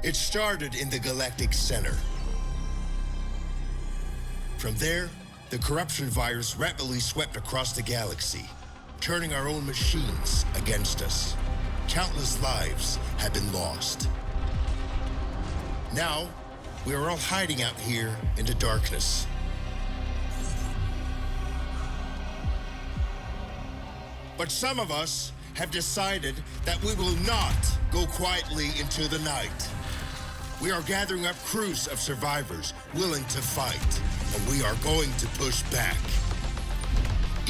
It started in the galactic center. From there, the corruption virus rapidly swept across the galaxy, turning our own machines against us. Countless lives have been lost. Now, we are all hiding out here in the darkness. But some of us have decided that we will not go quietly into the night. We are gathering up crews of survivors willing to fight, and we are going to push back.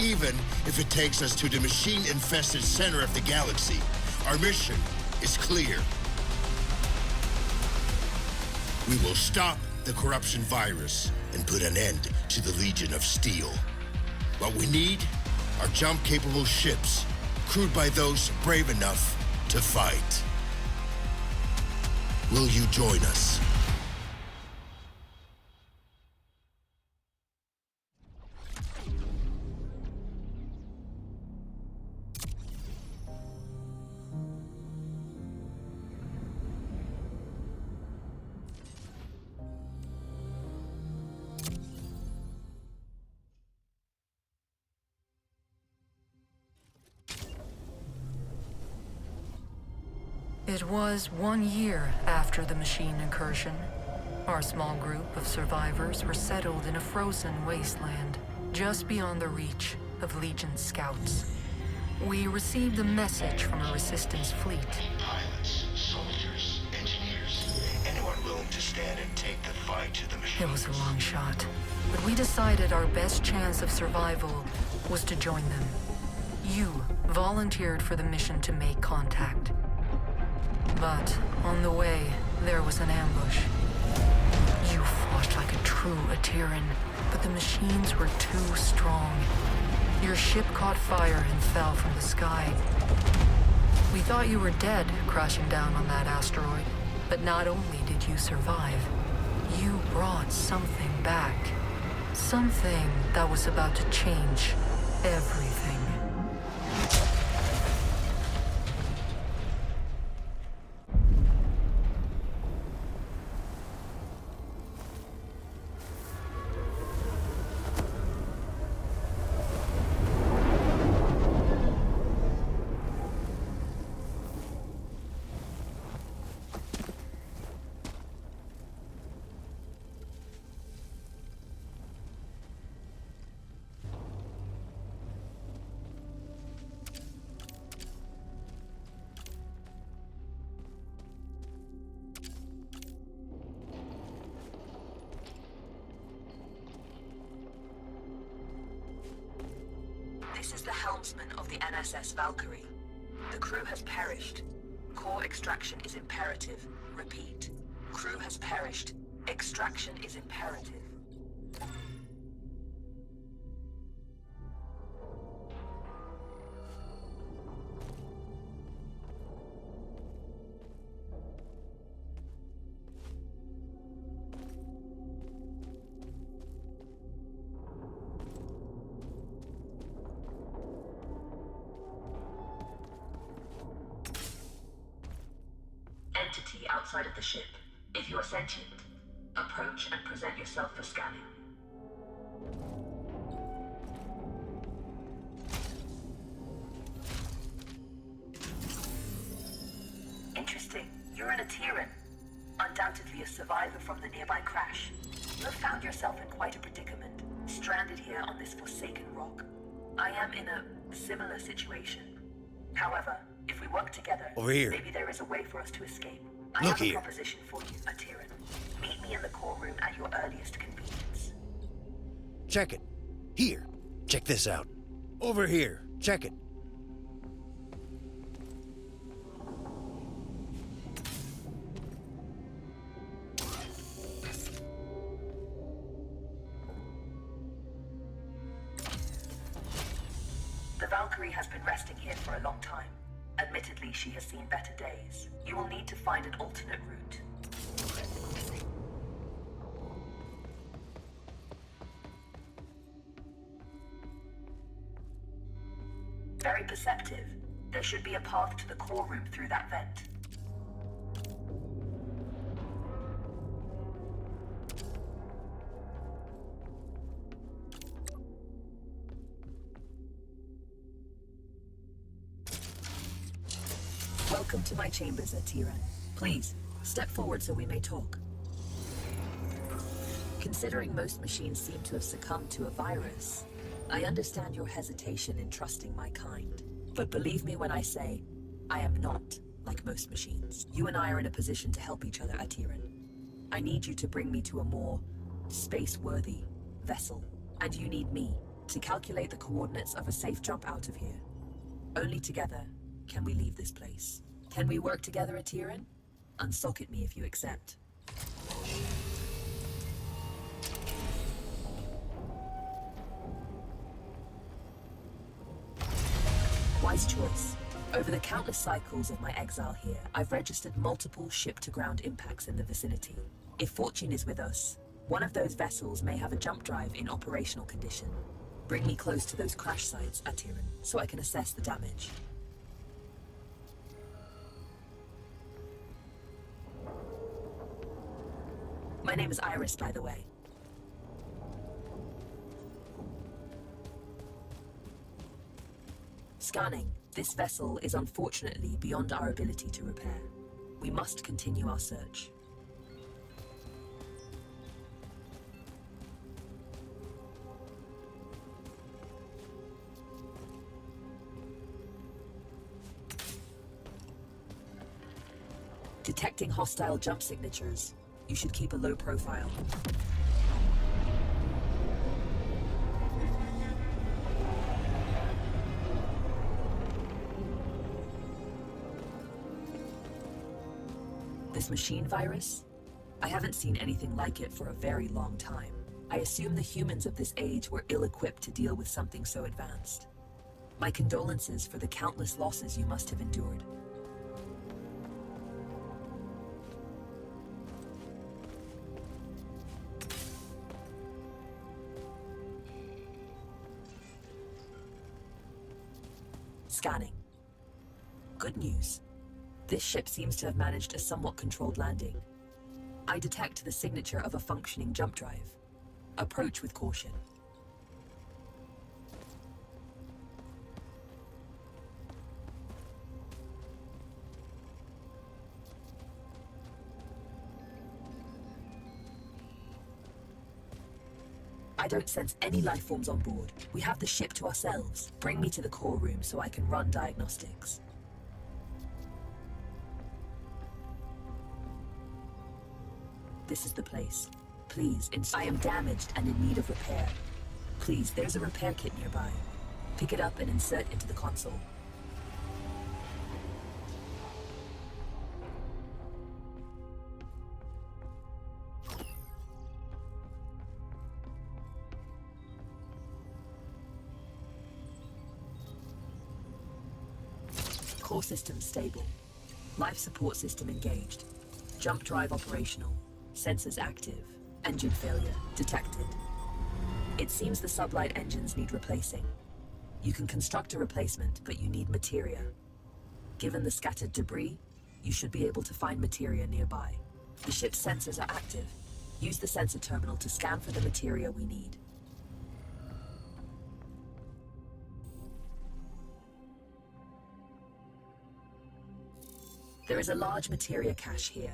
Even if it takes us to the machine-infested center of the galaxy, our mission is clear. We will stop the corruption virus and put an end to the Legion of Steel. What we need are jump-capable ships, crewed by those brave enough to fight. Will you join us? It was 1 year after the machine incursion. Our small group of survivors were settled in a frozen wasteland, just beyond the reach of Legion scouts. We received a message from a resistance fleet. Pilots, soldiers, engineers, anyone willing to stand and take the fight to the machine. It was a long shot, but we decided our best chance of survival was to join them. You volunteered for the mission to make contact. But on the way, there was an ambush. You fought like a true Atiran, but the machines were too strong. Your ship caught fire and fell from the sky. We thought you were dead, crashing down on that asteroid. But not only did you survive, you brought something back. Something that was about to change everything. This is the helmsman of the NSS Valkyrie. The crew has perished. Core extraction is imperative. Repeat. Crew has perished. Extraction is imperative. Entity outside of the ship. If you are sentient, approach and present yourself for scanning. Interesting. You're an Atiran. Undoubtedly a survivor from the nearby crash. You have found yourself in quite a predicament, stranded here on this forsaken rock. I am in a similar situation. However, if we work together, Over here. maybe there is a way for us to escape. I Look have a here. proposition for you, Atiran. Meet me in the core room at your earliest convenience. Check it. Here. Check this out. Over here. Check it. The Valkyrie has been resting here for a long time. Admittedly, she has seen better days. You will need to find an alternate route. Very perceptive. There should be a path to the core room through that vent. Welcome to my chambers, Atiran. Please, step forward so we may talk. Considering most machines seem to have succumbed to a virus, I understand your hesitation in trusting my kind. But believe me when I say, I am not like most machines. You and I are in a position to help each other, Atiran. I need you to bring me to a more space-worthy vessel. And you need me to calculate the coordinates of a safe jump out of here. Only together can we leave this place. Can we work together, Atiran? Unsocket me if you accept. Wise choice. Over the countless cycles of my exile here, I've registered multiple ship-to-ground impacts in the vicinity. If fortune is with us, one of those vessels may have a jump drive in operational condition. Bring me close to those crash sites, Atiran, so I can assess the damage. My name is Iris, by the way. Scanning. This vessel is unfortunately beyond our ability to repair. We must continue our search. Detecting hostile jump signatures. You should keep a low profile. This machine virus? I haven't seen anything like it for a very long time. I assume the humans of this age were ill-equipped to deal with something so advanced. My condolences for the countless losses you must have endured. Scanning. Good news. This ship seems to have managed a somewhat controlled landing. I detect the signature of a functioning jump drive. Approach with caution. I don't sense any life forms on board. We have the ship to ourselves. Bring me to the core room so I can run diagnostics. This is the place. Please, I am damaged and in need of repair. Please, there's a repair kit nearby. Pick it up and insert into the console. Core system stable. Life support system engaged. Jump drive operational. Sensors active. Engine failure detected. It seems the sublight engines need replacing. You can construct a replacement, but you need materia. Given the scattered debris, you should be able to find materia nearby. The ship's sensors are active. Use the sensor terminal to scan for the materia we need. There is a large materia cache here.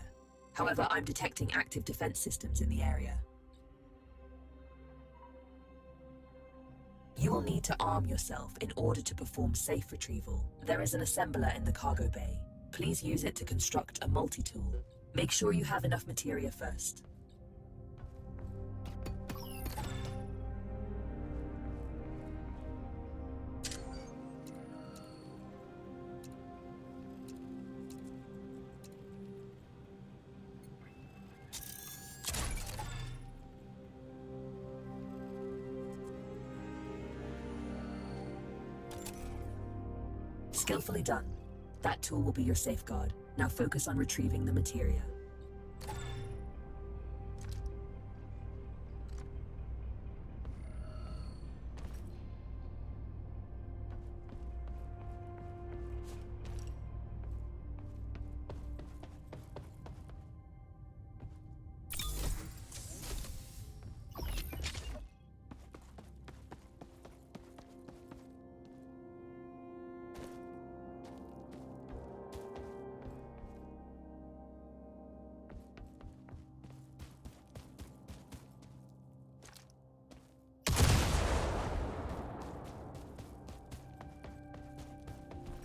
However, I'm detecting active defense systems in the area. You will need to arm yourself in order to perform safe retrieval. There is an assembler in the cargo bay. Please use it to construct a multi-tool. Make sure you have enough materia first. Skillfully done. That tool will be your safeguard. Now focus on retrieving the materia.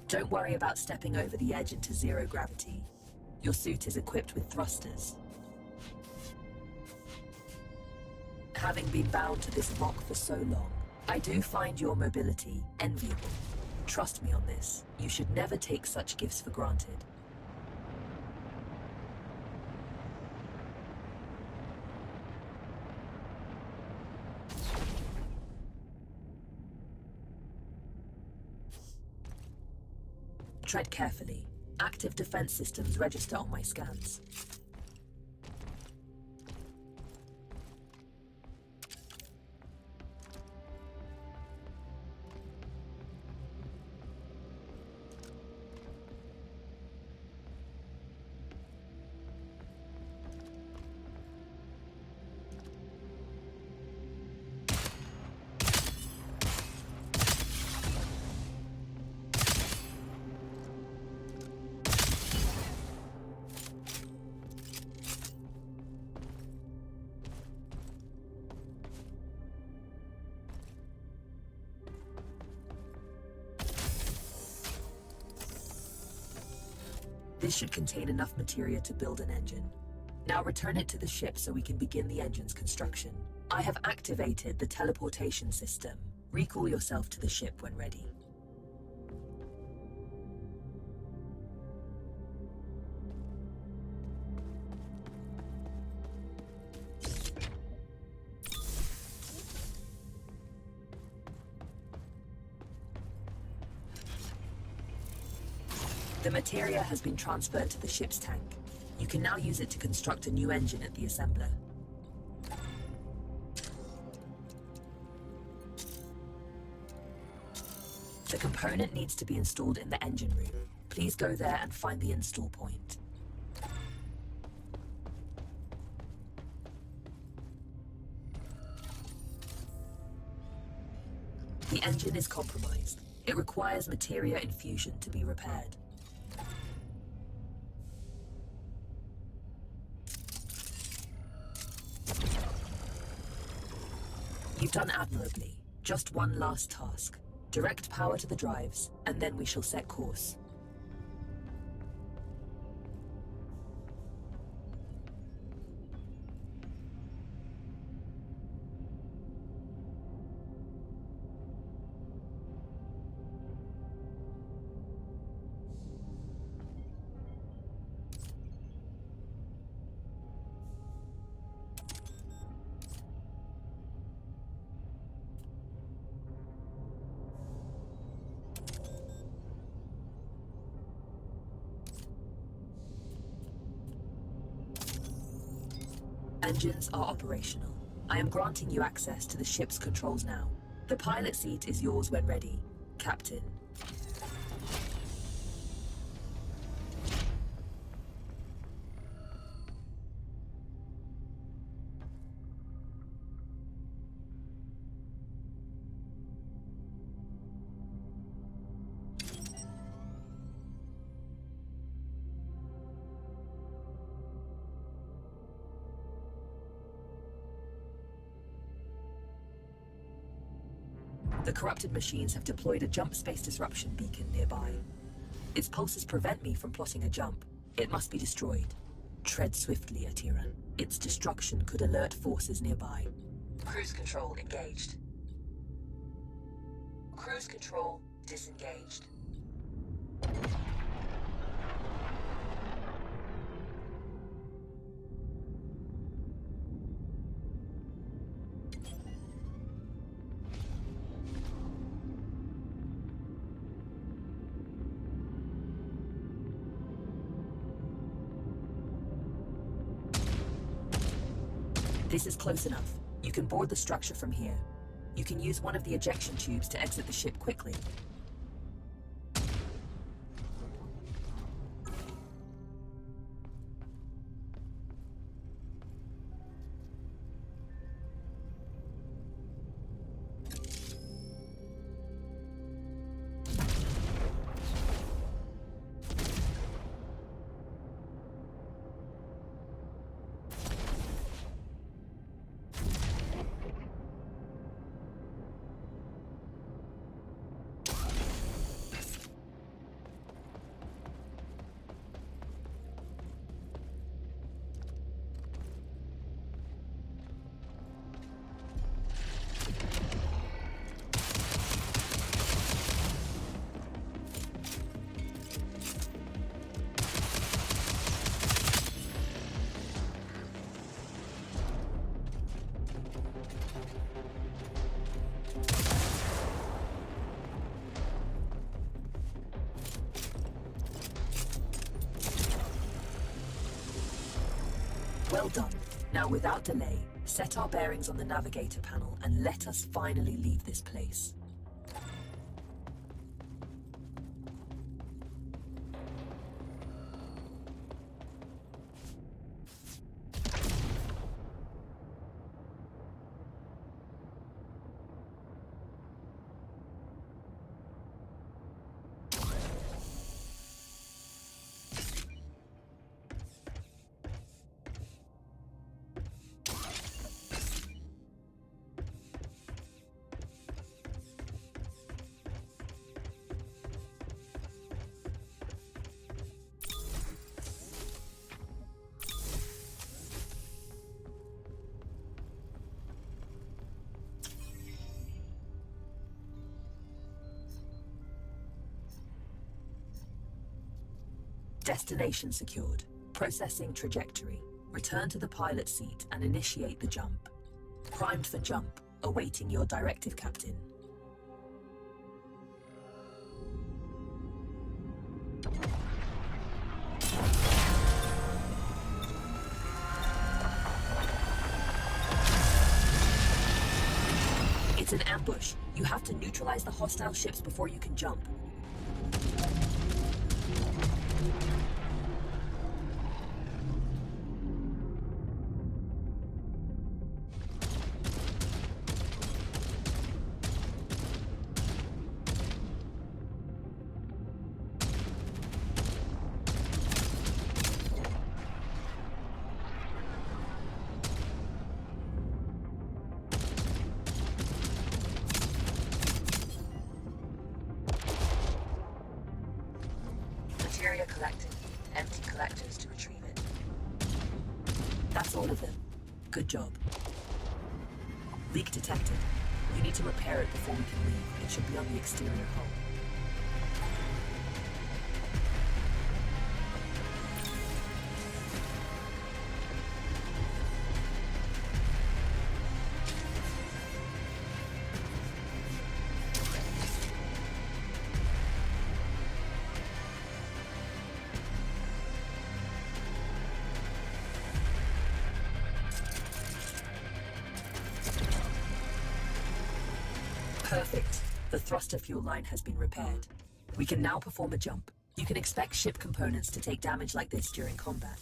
Don't worry about stepping over the edge into zero gravity. Your suit is equipped with thrusters. Having been bound to this rock for so long, I do find your mobility enviable. Trust me on this. You should never take such gifts for granted. Tread carefully. Active defense systems register on my scans. This should contain enough materia to build an engine. Now return it to the ship so we can begin the engine's construction. I have activated the teleportation system. Recall yourself to the ship when ready. The materia has been transferred to the ship's tank. You can now use it to construct a new engine at the assembler. The component needs to be installed in the engine room. Please go there and find the install point. The engine is compromised. It requires materia infusion to be repaired. You've done admirably. Just one last task. Direct power to the drives, and then we shall set course. Engines are operational. I am granting you access to the ship's controls now. The pilot seat is yours when ready, Captain. The corrupted machines have deployed a jump space disruption beacon nearby. Its pulses prevent me from plotting a jump. It must be destroyed. Tread swiftly, Atiran. Its destruction could alert forces nearby. Cruise control engaged. Cruise control disengaged. This is close enough. You can board the structure from here. You can use one of the ejection tubes to exit the ship quickly. Well done. Now, without delay, set our bearings on the navigator panel and let us finally leave this place. Destination secured. Processing trajectory. Return to the pilot seat and initiate the jump. Primed for jump. Awaiting your directive, Captain. It's an ambush. You have to neutralize the hostile ships before you can jump. Materia collected. Empty collectors to retrieve it. That's all of them. Good job. Leak detected. You need to repair it before we can leave. It should be on the exterior hull. Perfect. The thruster fuel line has been repaired. We can now perform a jump. You can expect ship components to take damage like this during combat.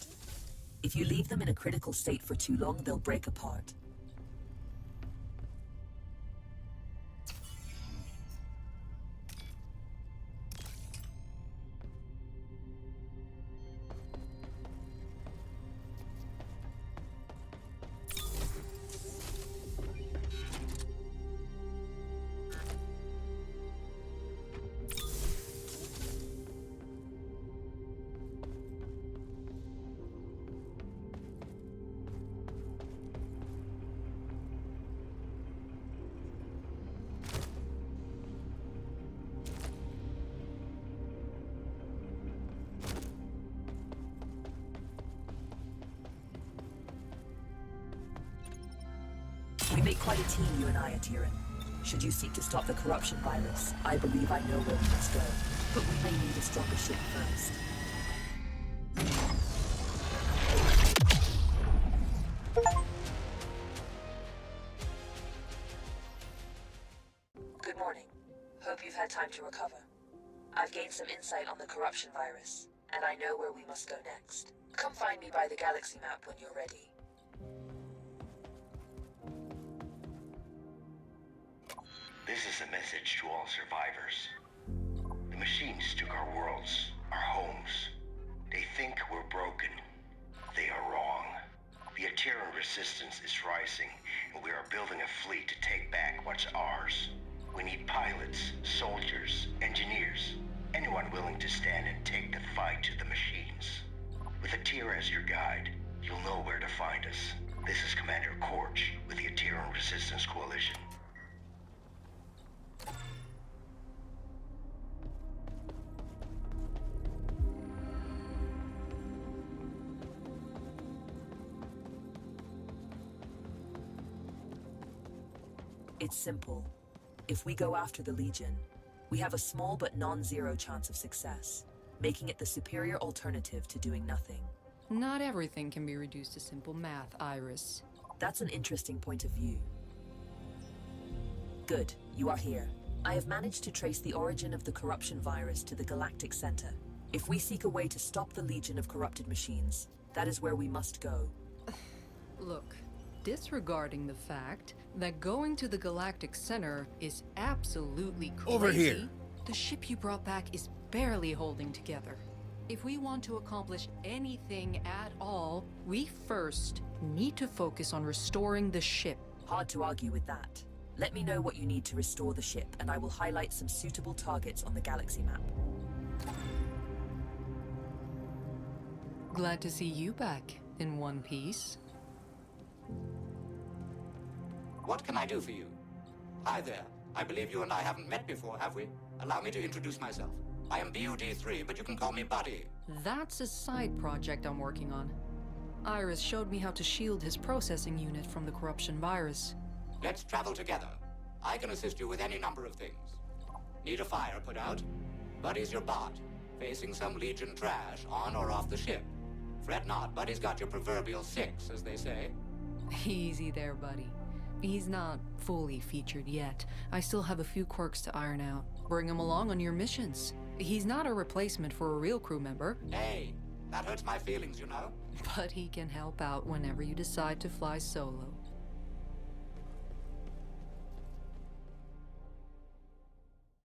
If you leave them in a critical state for too long, they'll break apart. We make quite a team, you and I, Atiran. Should you seek to stop the corruption virus, I believe I know where we must go. But we may need a stronger ship first. Good morning. Hope you've had time to recover. I've gained some insight on the corruption virus, and I know where we must go next. Come find me by the galaxy map when you're ready. This is a message to all survivors. The machines took our worlds, our homes. They think we're broken. They are wrong. The Ateran resistance is rising, and we are building a fleet to take back what's ours. We need pilots, soldiers, engineers, anyone willing to stand and take the fight to the machines. With Atera as your guide, you'll know where to find us. This is Commander Korch with the Ateran Resistance Coalition. It's simple. If we go after the Legion, we have a small but non-zero chance of success, making it the superior alternative to doing nothing. Not everything can be reduced to simple math, Iris. That's an interesting point of view. Good, you are here. I have managed to trace the origin of the corruption virus to the galactic center. If we seek a way to stop the legion of corrupted machines, that is where we must go. Look, disregarding the fact that going to the galactic center is absolutely crazy, Over here. the ship you brought back is barely holding together. If we want to accomplish anything at all, we first need to focus on restoring the ship. Hard to argue with that. Let me know what you need to restore the ship, and I will highlight some suitable targets on the galaxy map. Glad to see you back in one piece. What can I do for you? Hi there. I believe you and I haven't met before, have we? Allow me to introduce myself. I am BUD3, but you can call me Buddy. That's a side project I'm working on. Iris showed me how to shield his processing unit from the corruption virus. Let's travel together. I can assist you with any number of things. Need a fire put out? Buddy's your bot, facing some Legion trash on or off the ship. Fret not, Buddy's got your proverbial 6, as they say. Easy there, buddy. He's not fully featured yet. I still have a few quirks to iron out. Bring him along on your missions. He's not a replacement for a real crew member. Hey, that hurts my feelings, you know. But he can help out whenever you decide to fly solo.